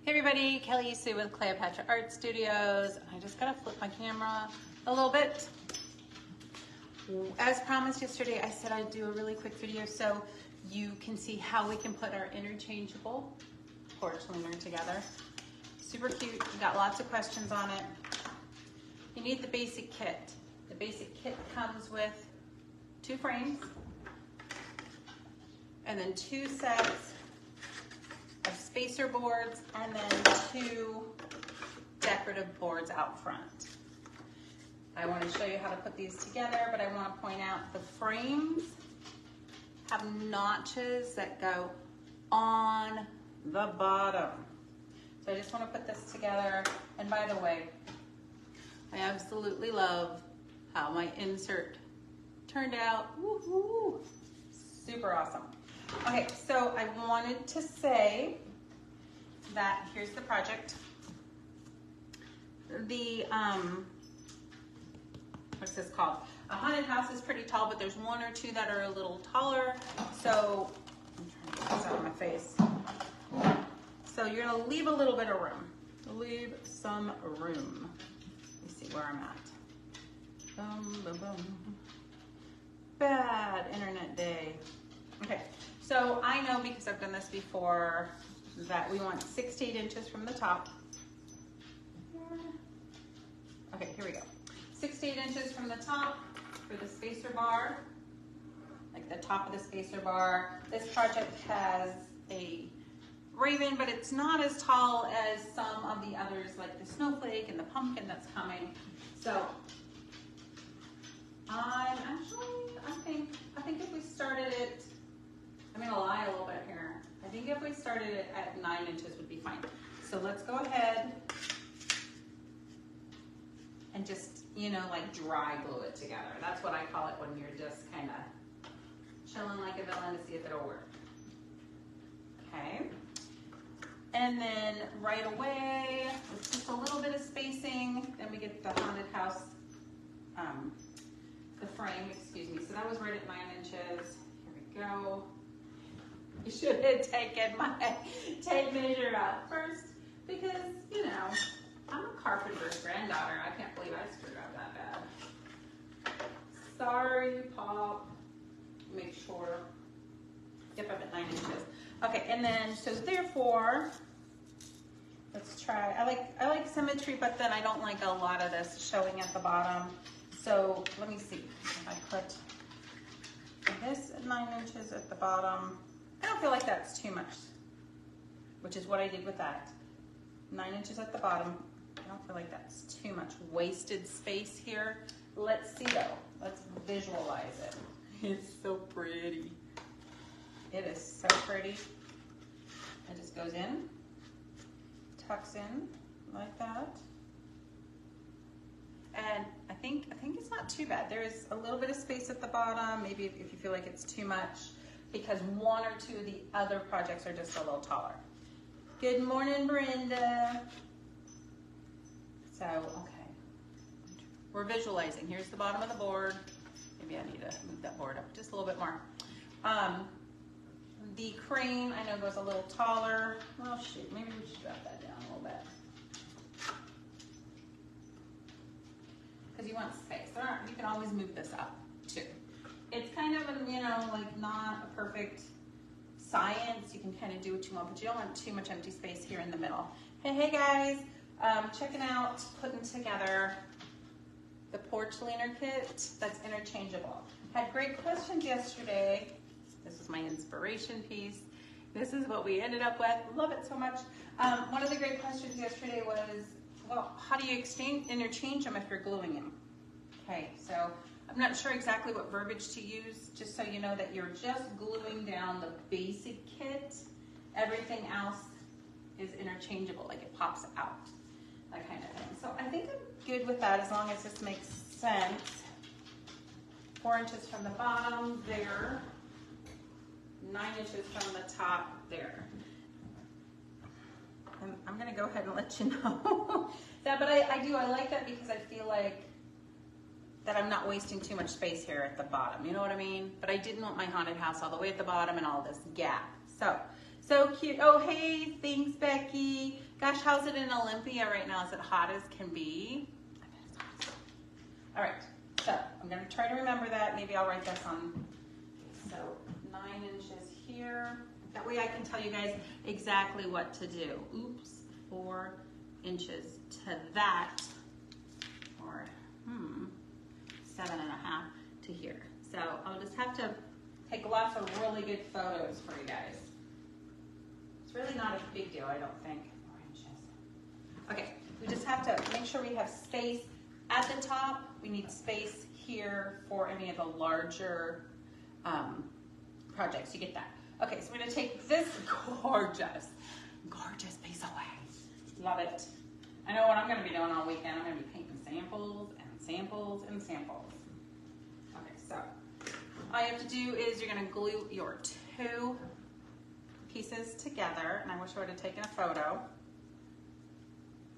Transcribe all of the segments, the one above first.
Hey everybody, Kelly Sue with Cleopatra Art Studios. I just gotta flip my camera a little bit. As promised yesterday, I said I'd do a really quick video so you can see how we can put our interchangeable porch leaner together. Super cute, we got lots of questions on it. You need the basic kit. The basic kit comes with 2 frames and then 2 sets of spacer boards and then 2 decorative boards out front. I want to show you how to put these together, but I want to point out the frames have notches that go on the bottom. So I just want to put this together. And by the way, I absolutely love how my insert turned out. Woohoo! Super awesome. Okay, so I wanted to say that here's the project. The, what's this called? A haunted house is pretty tall, but there's 1 or 2 that are a little taller. So, I'm trying to get this out of my face. So you're gonna leave a little bit of room. Leave some room. Let me see where I'm at. Boom, boom, boom. Bad internet day. Okay, so I know because I've done this before that we want 6 to 8 inches from the top. Okay, here we go. 6 to 8 inches from the top for the spacer bar, like the top of the spacer bar. This project has a raven, but it's not as tall as some of the others, like the snowflake and the pumpkin that's coming. So I think if we started it, I'm gonna lie a little bit here. I think if we started it at 9 inches would be fine. So let's go ahead and just, you know, like dry glue it together. That's what I call it when you're just kind of chilling like a villain to see if it'll work. Okay. And then right away, with just a little bit of spacing, then we get the haunted house, the frame, excuse me. So that was right at 9 inches. Here we go. You should have taken my tape measure out first because, you know, I'm a carpenter's granddaughter. I can't believe I screwed up that bad. Sorry, Pop. Make sure. Yep, I'm at 9 inches. Okay, and then, so therefore, let's try. I like symmetry, but then I don't like a lot of this showing at the bottom. So let me see. If I put this at 9 inches at the bottom, I don't feel like that's too much, which is what I did with that. 9 inches at the bottom. I don't feel like that's too much wasted space here. Let's see though. Let's visualize it. It's so pretty. It is so pretty. It just goes in, tucks in like that. And I think it's not too bad. There is a little bit of space at the bottom, maybe if you feel like it's too much, because 1 or 2 of the other projects are just a little taller. Good morning, Brenda. So, okay. We're visualizing. Here's the bottom of the board. Maybe I need to move that board up just a little bit more. The crane, I know, goes a little taller. Well, shoot, maybe we should drop that down a little bit. Because you want space. You can always move this up, too. It's kind of, you know, like not a perfect science. You can kind of do what you want, but you don't want too much empty space here in the middle. Hey guys, checking out, putting together the Porch Leaner Kit that's interchangeable. Had great questions yesterday. This is my inspiration piece. This is what we ended up with. Love it so much. One of the great questions yesterday was, well, how do you interchange them if you're gluing them? Okay, so I'm not sure exactly what verbiage to use, just so you know that you're just gluing down the basic kit. Everything else is interchangeable, like it pops out, that kind of thing. So I think I'm good with that as long as this makes sense. 4 inches from the bottom there, 9 inches from the top there. And I'm gonna go ahead and let you know that, but I like that because I feel like that I'm not wasting too much space here at the bottom, you know what I mean? But I didn't want my haunted house all the way at the bottom and all this gap. So So cute. Oh, hey, thanks, Becky. Gosh, how's it in Olympia right now? Is it hot as can be? I bet it's hot. All right, so I'm gonna try to remember that. Maybe I'll write this on. So 9 inches here. That way I can tell you guys exactly what to do. Oops, 4 inches to that, or 7.5 to here. So I'll just have to take lots of really good photos for you guys. It's really not a big deal, I don't think. 4 inches. Okay, we just have to make sure we have space at the top. We need space here for any of the larger projects. You get that? Okay, so we're gonna take this gorgeous piece away. Love it. I know what I'm gonna be doing all weekend. I'm gonna be painting samples and samples and samples. Okay, so all you have to do is you're gonna glue your 2 pieces together, and I wish I would have taken a photo.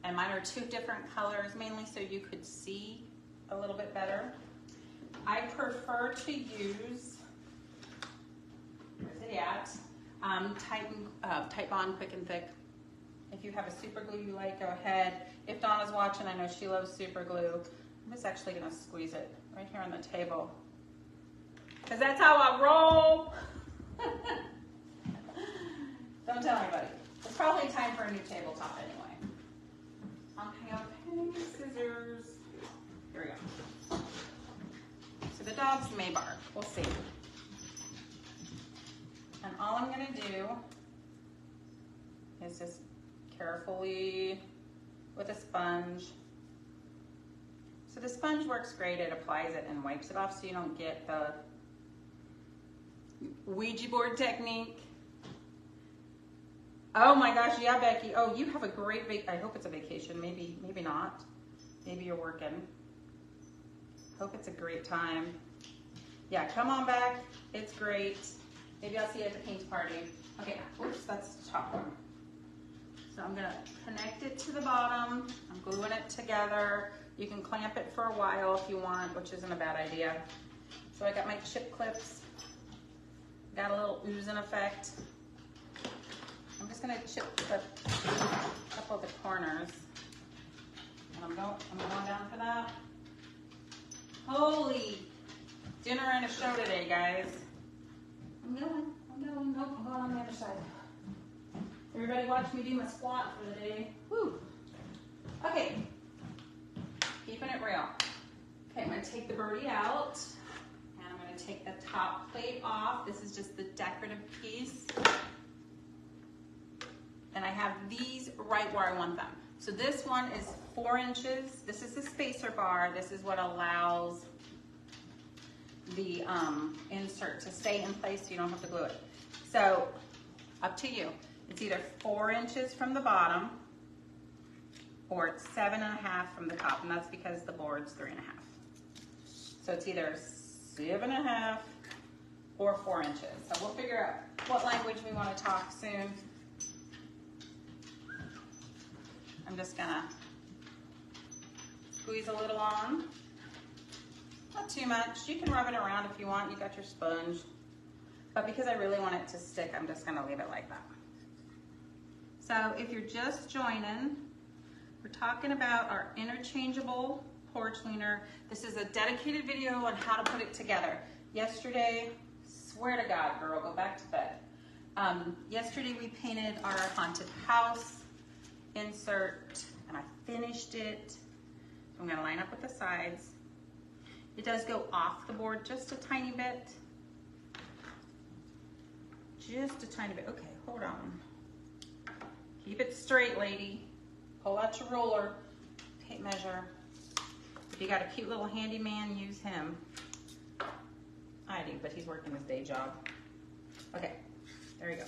And mine are 2 different colors, mainly so you could see a little bit better. I prefer to use, where's it at? Type Bond Quick and Thick. If you have a super glue you like, go ahead. If Donna's watching, I know she loves super glue. I'm just actually gonna squeeze it right here on the table, because that's how I roll. Don't tell anybody. It's probably time for a new tabletop anyway. Okay, okay, scissors. Here we go. So the dogs may bark. We'll see. And all I'm gonna do is just carefully with a sponge. So the sponge works great. It applies it and wipes it off so you don't get the Ouija board technique. Oh my gosh, yeah, Becky. Oh, you have a great I hope it's a vacation. Maybe not. Maybe you're working. Hope it's a great time. Yeah, come on back. It's great. Maybe I'll see you at the paint party. Okay, oops, that's the top one. So I'm gonna connect it to the bottom. I'm gluing it together. You can clamp it for a while if you want, which isn't a bad idea. So I got my chip clips. Got a little oozing effect. I'm just gonna chip a couple of the corners. And I'm going down for that. Holy dinner and a show today, guys. I'm going. Nope, I'm going on the other side. Everybody watch me do my squat for the day. Woo. Okay, keeping it real. Okay, I'm gonna take the birdie out, and I'm gonna take the top plate off. This is just the decorative piece. And I have these right where I want them. So this one is 4 inches. This is the spacer bar. This is what allows the insert to stay in place so you don't have to glue it. So up to you. It's either 4 inches from the bottom or it's 7.5 from the top, and that's because the board's 3.5. So it's either 7.5 or 4 inches. So we'll figure out what language we want to talk soon. I'm just gonna squeeze a little on. Not too much. You can rub it around if you want. You got your sponge. But because I really want it to stick, I'm just gonna leave it like that. So if you're just joining, we're talking about our interchangeable porch leaner. This is a dedicated video on how to put it together. Yesterday, swear to God, girl, go back to bed. Yesterday we painted our haunted house insert, and I finished it. So I'm gonna line up with the sides. It does go off the board just a tiny bit. Just a tiny bit. Okay, hold on. Keep it straight, lady. Pull out your ruler, tape measure. If you got a cute little handyman, use him. I do, but he's working his day job. Okay, there you go.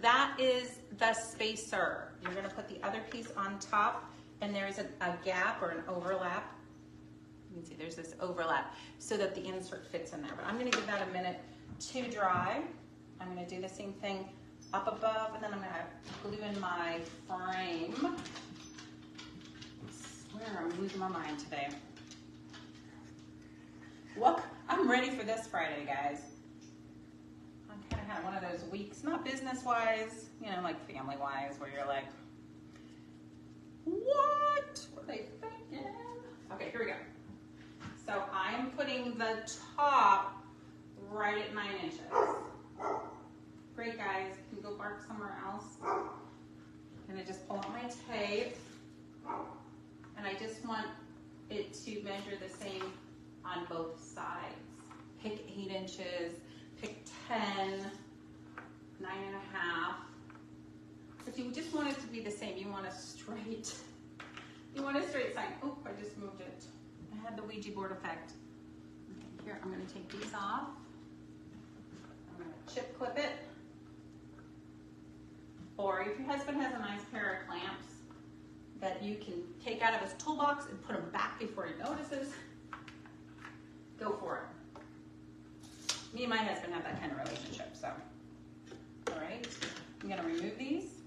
That is the spacer. You're gonna put the other piece on top, and there's a gap or an overlap. You can see there's this overlap so that the insert fits in there. But I'm gonna give that a minute to dry. I'm gonna do the same thing up above, and then I'm gonna glue in my frame. I swear I'm losing my mind today. Look, I'm ready for this Friday, guys. Okay. had one of those weeks, not business-wise, you know, like family-wise, where you're like, what were they thinking? Okay, here we go. So I'm putting the top right at 9 inches. Great, guys. Can you go bark somewhere else? I'm gonna just pull out my tape, and I just want it to measure the same on both sides. Pick 8 inches, pick 10, 9.5. If you just want it to be the same, you want a straight sign. Oh, I just moved it. I had the Ouija board effect. Okay, here, I'm gonna take these off. I'm gonna chip clip it. Or if your husband has a nice pair of clamps that you can take out of his toolbox and put them back before he notices, go for it. Me and my husband have that kind of relationship, so. All right, I'm gonna remove these.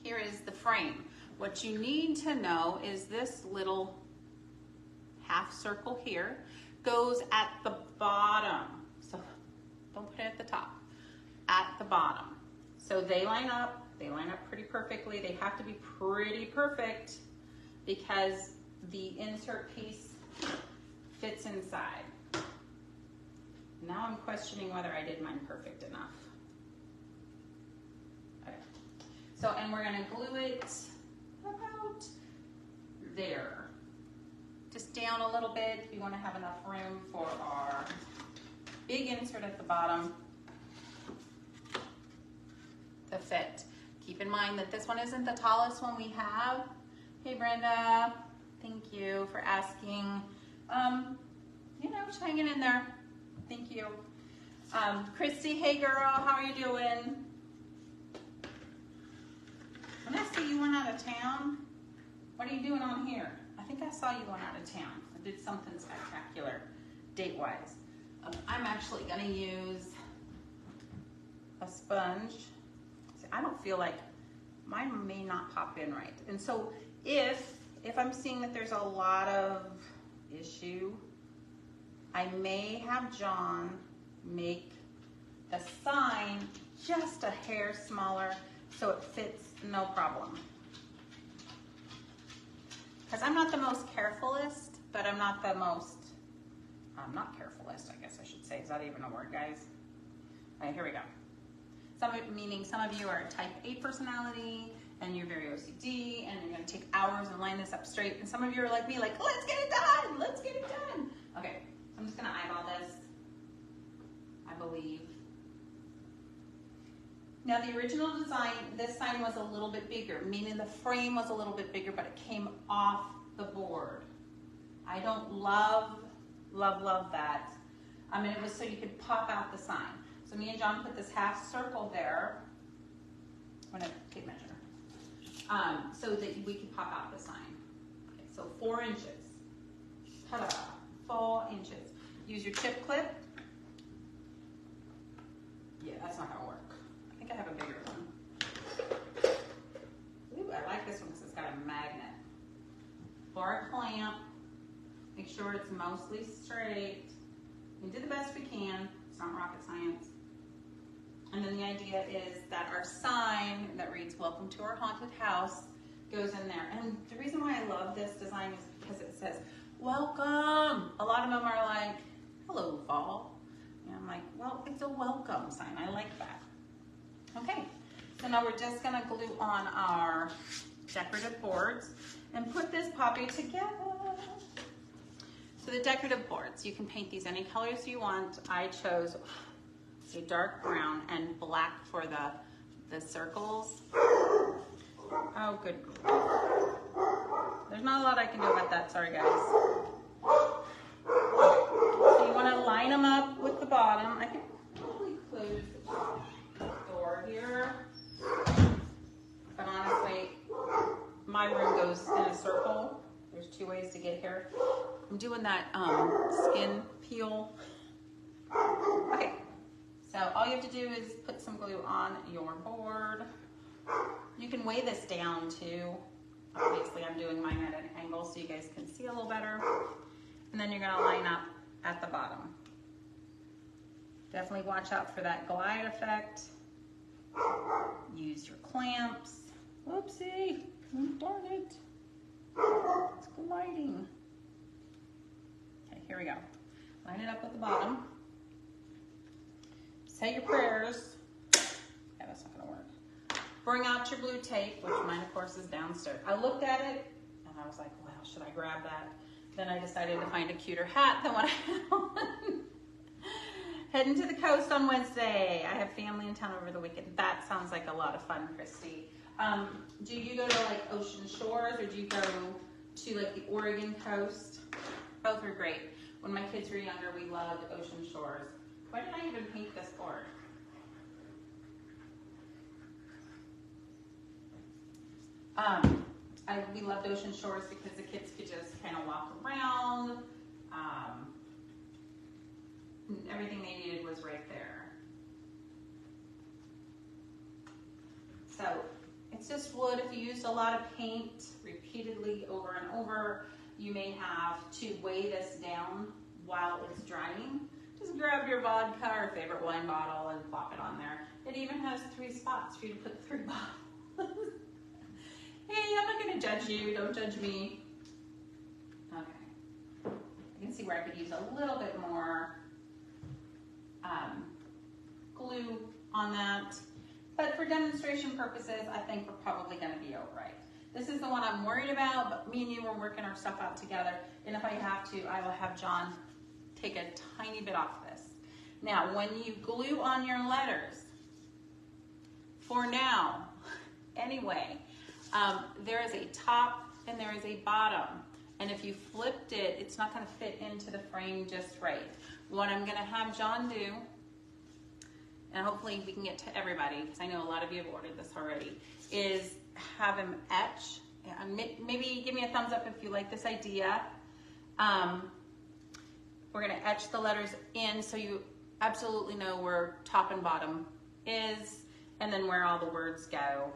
Here is the frame. What you need to know is this little half circle here goes at the bottom. So don't put it at the top, at the bottom. So they line up pretty perfectly. They have to be pretty perfect because the insert piece fits inside. Now I'm questioning whether I did mine perfect enough. Okay. So, and we're gonna glue it about there. Just down a little bit. We wanna have enough room for our big insert at the bottom to fit. Keep in mind that this one isn't the tallest one we have. Hey Brenda, thank you for asking. You know, just hanging in there. Thank you. Christy, hey girl, how are you doing? When I see you went out of town, what are you doing on here? I think I saw you going out of town. I did something spectacular, date-wise. I'm actually gonna use a sponge. See, I don't feel like, mine may not pop in right. And so if I'm seeing that there's a lot of issue, I may have John make the sign just a hair smaller so it fits no problem. Because I'm not the most carefulest, but I'm not the most, not carefulist, I guess I should say. Is that even a word, guys? All right, here we go. Meaning some of you are a type A personality and you're very OCD and you're gonna take hours and line this up straight. And some of you are like me, like, let's get it done, let's get it done. Okay, I'm just gonna eyeball this, I believe. Now the original design, this sign was a little bit bigger, meaning the frame was a little bit bigger, but it came off the board. I don't love that. I mean, it was so you could pop out the sign. So me and John put this half circle there. I'm gonna tape measure. So that we could pop out the sign. Okay, so 4 inches. Ta-da, 4 inches. Use your chip clip. Yeah, that's not gonna work. I think I have a bigger one. Ooh, I like this one because it's got a magnet. For a clamp, make sure it's mostly straight. We do the best we can. It's not rocket science. And then the idea is that our sign that reads, "Welcome to our haunted house," goes in there. And the reason why I love this design is because it says, "Welcome." A lot of them are like, "Hello, fall." And I'm like, well, it's a welcome sign. I like that. Okay, so now we're just gonna glue on our decorative boards and put this puppy together. So the decorative boards, you can paint these any colors you want. I chose a dark brown and black for the circles. Oh, good grief. There's not a lot I can do about that, sorry guys. So you wanna line them up with the bottom. I could probably close the top door here, but honestly, my room goes in a circle. There's 2 ways to get here. I'm doing that skin peel. Okay, so all you have to do is put some glue on your board. You can weigh this down too. Obviously I'm doing mine at an angle so you guys can see a little better. And then you're gonna line up at the bottom. Definitely watch out for that glide effect. Use your clamps. Whoopsie, darn it. It's gliding. Okay, here we go. Line it up with the bottom. Say your prayers. Yeah, that's not gonna work. Bring out your blue tape, which mine of course is downstairs. I looked at it and I was like, wow, should I grab that? Then I decided to find a cuter hat than what I had on. Heading to the coast on Wednesday. I have family in town over the weekend. That sounds like a lot of fun, Christy. Do you go to like ocean shores, or do you go to like the Oregon coast? Both are great. When my kids were younger, we loved ocean shores. Why did I even paint this board? We loved ocean shores because the kids could just kind of walk around. Everything they needed was right there. So it's just wood. If you used a lot of paint repeatedly over and over, you may have to weigh this down while it's drying. Just grab your vodka or favorite wine bottle and plop it on there. It even has 3 spots for you to put 3 bottles. Hey, I'm not going to judge you. Don't judge me. Okay. I can see where I could use a little bit more glue on that. But for demonstration purposes, I think we're probably going to be all right. This is the one I'm worried about, but me and you are working our stuff out together. And if I have to, I will have John take a tiny bit off this. Now, when you glue on your letters, for now, anyway, there is a top and there is a bottom. And if you flipped it, it's not going to fit into the frame just right. What I'm going to have John do, and hopefully we can get to everybody, because I know a lot of you have ordered this already, is have him etch. Maybe give me a thumbs up if you like this idea. We're going to etch the letters in so you absolutely know where top and bottom is, and then where all the words go.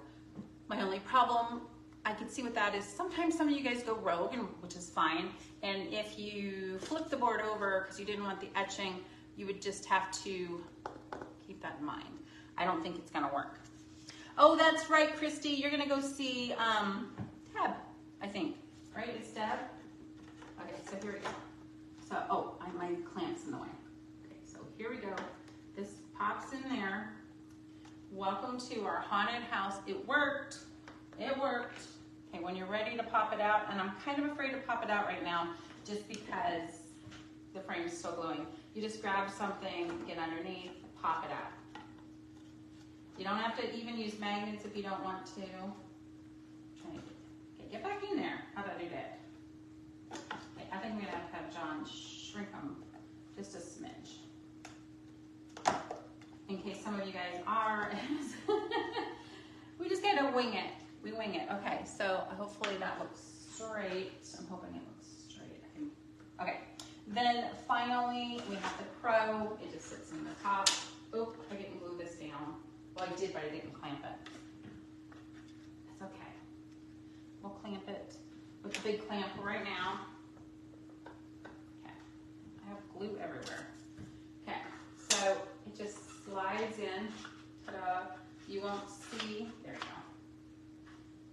My only problem I could see with that is sometimes some of you guys go rogue, which is fine. And if you flip the board over because you didn't want the etching, you would just have to keep that in mind. I don't think it's gonna work. Oh, that's right, Christy. You're gonna go see Deb, I think. Right? It's Deb? Okay, so here we go. So, oh, my clamp's in the way. Okay, so here we go. This pops in there. Welcome to our haunted house. It worked. It worked. Okay, when you're ready to pop it out, and I'm kind of afraid to pop it out right now just because the frame is still gluing. You just grab something, get underneath, pop it out. You don't have to even use magnets if you don't want to. Okay, get back in there. How'd I do that? Okay, I think I'm gonna have John shrink them just a smidge. In case some of you guys are. We just gotta wing it. We wing it. Okay, so hopefully that looks straight. I'm hoping it looks straight. Okay, then finally we have the crow. It just sits in the top. Oop, I didn't glue this down. Well, I did, but I didn't clamp it. That's okay. We'll clamp it with the big clamp right now. Okay, I have glue everywhere. Okay, so it just slides in. Ta-da. You won't see, there you go.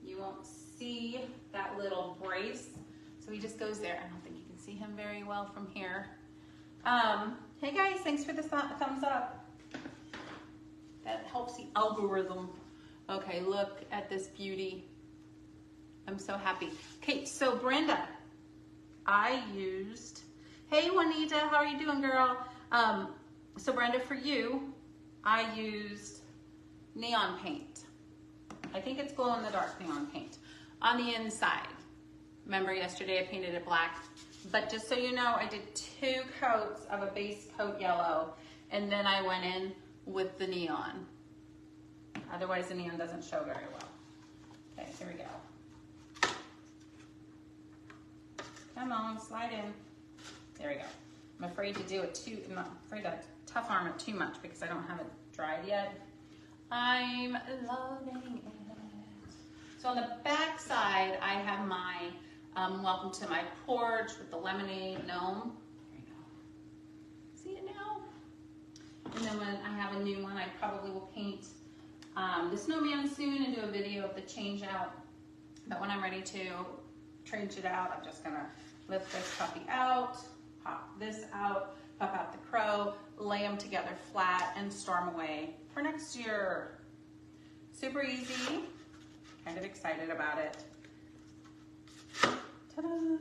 You won't see that little brace. So he just goes there. I don't think you can see him very well from here. Hey guys, thanks for the thumbs up. That helps the algorithm. Okay, look at this beauty. I'm so happy. Okay, so Brenda, I used, hey Juanita, how are you doing, girl? So Brenda, for you, I used neon paint. I think it's glow in the dark neon paint on the inside. Remember yesterday I painted it black, but just so you know, I did 2 coats of a base coat yellow, and then I went in with the neon. Otherwise the neon doesn't show very well. Okay, here we go. Come on, slide in. There we go. I'm afraid to do it I'm afraid to tough arm it too much because I don't have it dried yet. I'm loving it. So on the back side, I have my welcome to my porch with the lemonade gnome. There you go. See it now? And then when I have a new one, I probably will paint the snowman soon and do a video of the change out. But when I'm ready to change it out, I'm just gonna lift this puppy out, pop this out, pop out the crow, lay them together flat, and storm away for next year. Super easy, kind of excited about it. Ta-da!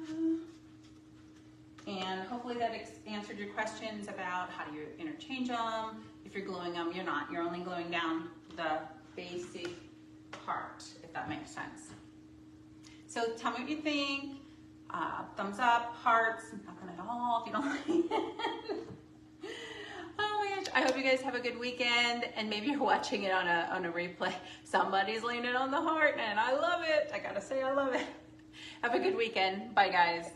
And hopefully that answered your questions about how do you interchange them. If you're gluing them, you're not. You're only gluing down the basic part, if that makes sense. So tell me what you think. Thumbs up, hearts, nothing at all if you don't like it. Oh my gosh, I hope you guys have a good weekend, and maybe you're watching it on a replay. Somebody's leaning on the heart, and I love it. I gotta say, I love it. Have a good weekend. Bye, guys.